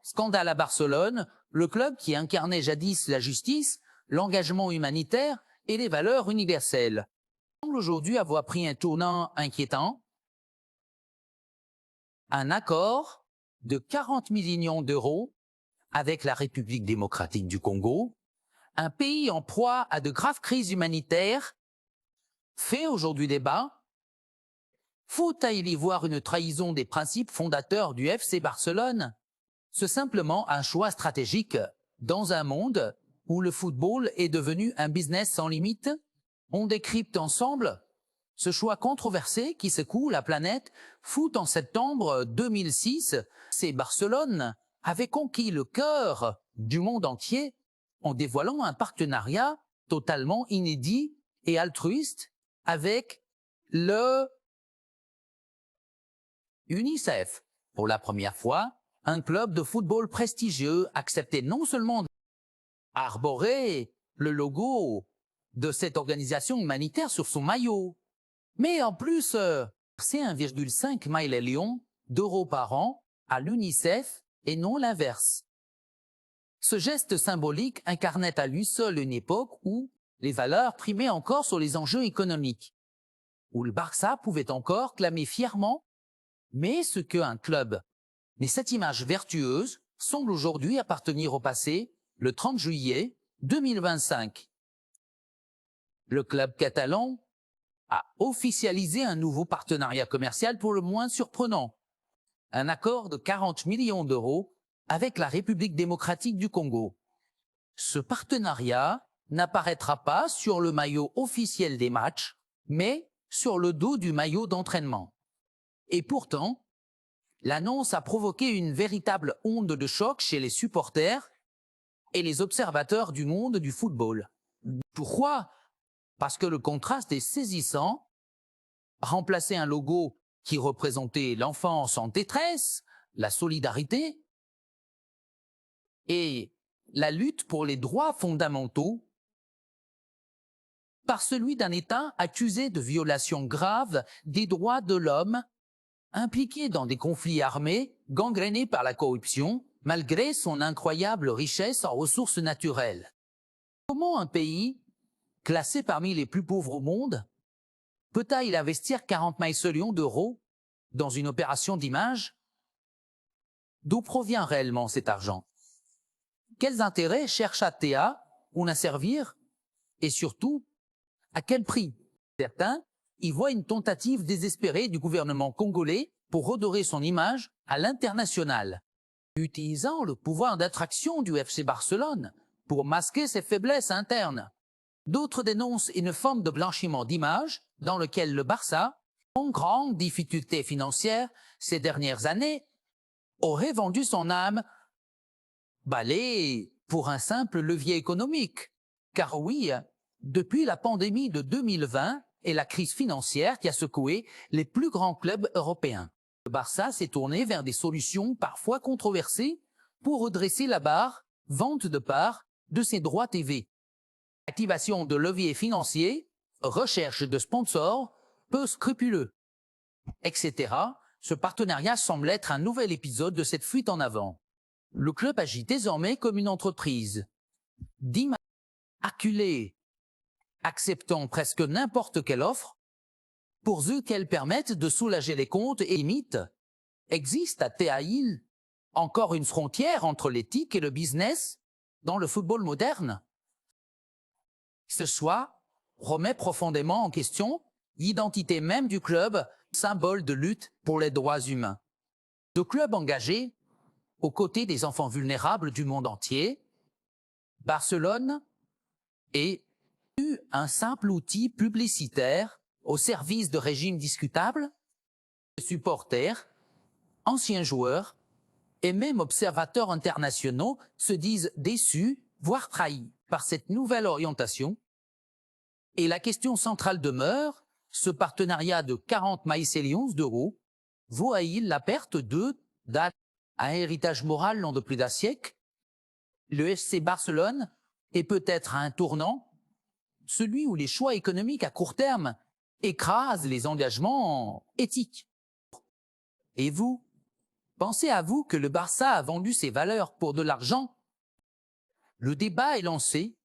Scandale à Barcelone, le club qui incarnait jadis la justice, l'engagement humanitaire et les valeurs universelles semble aujourd'hui avoir pris un tournant inquiétant. Un accord de 40 millions d'euros avec la République démocratique du Congo, un pays en proie à de graves crises humanitaires, fait aujourd'hui débat. Faut-il y voir une trahison des principes fondateurs du FC Barcelone? C'est simplement un choix stratégique dans un monde où le football est devenu un business sans limite. On décrypte ensemble ce choix controversé qui secoue la planète foot. En septembre 2006, c'est Barcelone avait conquis le cœur du monde entier en dévoilant un partenariat totalement inédit et altruiste avec le UNICEF. Pour la première fois, un club de football prestigieux acceptait non seulement d'arborer le logo de cette organisation humanitaire sur son maillot, mais en plus verser 1,5 million d'euros par an à l'UNICEF et non l'inverse. Ce geste symbolique incarnait à lui seul une époque où les valeurs primaient encore sur les enjeux économiques, où le Barça pouvait encore clamer fièrement mais ce qu'un club. Mais cette image vertueuse semble aujourd'hui appartenir au passé, le 30 juillet 2025. Le club catalan a officialisé un nouveau partenariat commercial pour le moins surprenant. Un accord de 40 millions d'euros avec la République démocratique du Congo. Ce partenariat n'apparaîtra pas sur le maillot officiel des matchs, mais sur le dos du maillot d'entraînement. Et pourtant, l'annonce a provoqué une véritable onde de choc chez les supporters et les observateurs du monde du football. Pourquoi? Parce que le contraste est saisissant. Remplacer un logo qui représentait l'enfance en détresse, la solidarité et la lutte pour les droits fondamentaux par celui d'un État accusé de violations graves des droits de l'homme, impliqué dans des conflits armés, gangrénés par la corruption, malgré son incroyable richesse en ressources naturelles. Comment un pays, classé parmi les plus pauvres au monde, peut-il investir 40 millions d'euros dans une opération d'image? D'où provient réellement cet argent? Quels intérêts cherche Théa à servir? Et surtout, à quel prix? Certains y voient une tentative désespérée du gouvernement congolais pour redorer son image à l'international, utilisant le pouvoir d'attraction du FC Barcelone pour masquer ses faiblesses internes. D'autres dénoncent une forme de blanchiment d'image dans lequel le Barça, en grande difficulté financière ces dernières années, aurait vendu son âme balai pour un simple levier économique. Car oui, depuis la pandémie de 2020 et la crise financière qui a secoué les plus grands clubs européens, le Barça s'est tourné vers des solutions parfois controversées pour redresser la barre, vente de parts de ses droits TV. Activation de leviers financiers, recherche de sponsors, peu scrupuleux, etc. Ce partenariat semble être un nouvel épisode de cette fuite en avant. Le club agit désormais comme une entreprise d'image acculée, acceptant presque n'importe quelle offre, pourvu qu'elle permette de soulager les comptes et limite. Existe à Théaïl encore une frontière entre l'éthique et le business dans le football moderne? Ce choix remet profondément en question l'identité même du club, symbole de lutte pour les droits humains. Ce club engagé aux côtés des enfants vulnérables du monde entier, Barcelone est un simple outil publicitaire au service de régimes discutables. Les supporters, anciens joueurs et même observateurs internationaux se disent déçus, voire trahis par cette nouvelle orientation. Et la question centrale demeure, ce partenariat de 40 millions d'euros vaut-il la perte d'un héritage moral long de plus d'un siècle? Le FC Barcelone est peut-être à un tournant, celui où les choix économiques à court terme écrasent les engagements éthiques. Et vous, Pensez à vous que le Barça a vendu ses valeurs pour de l'argent? Le débat est lancé,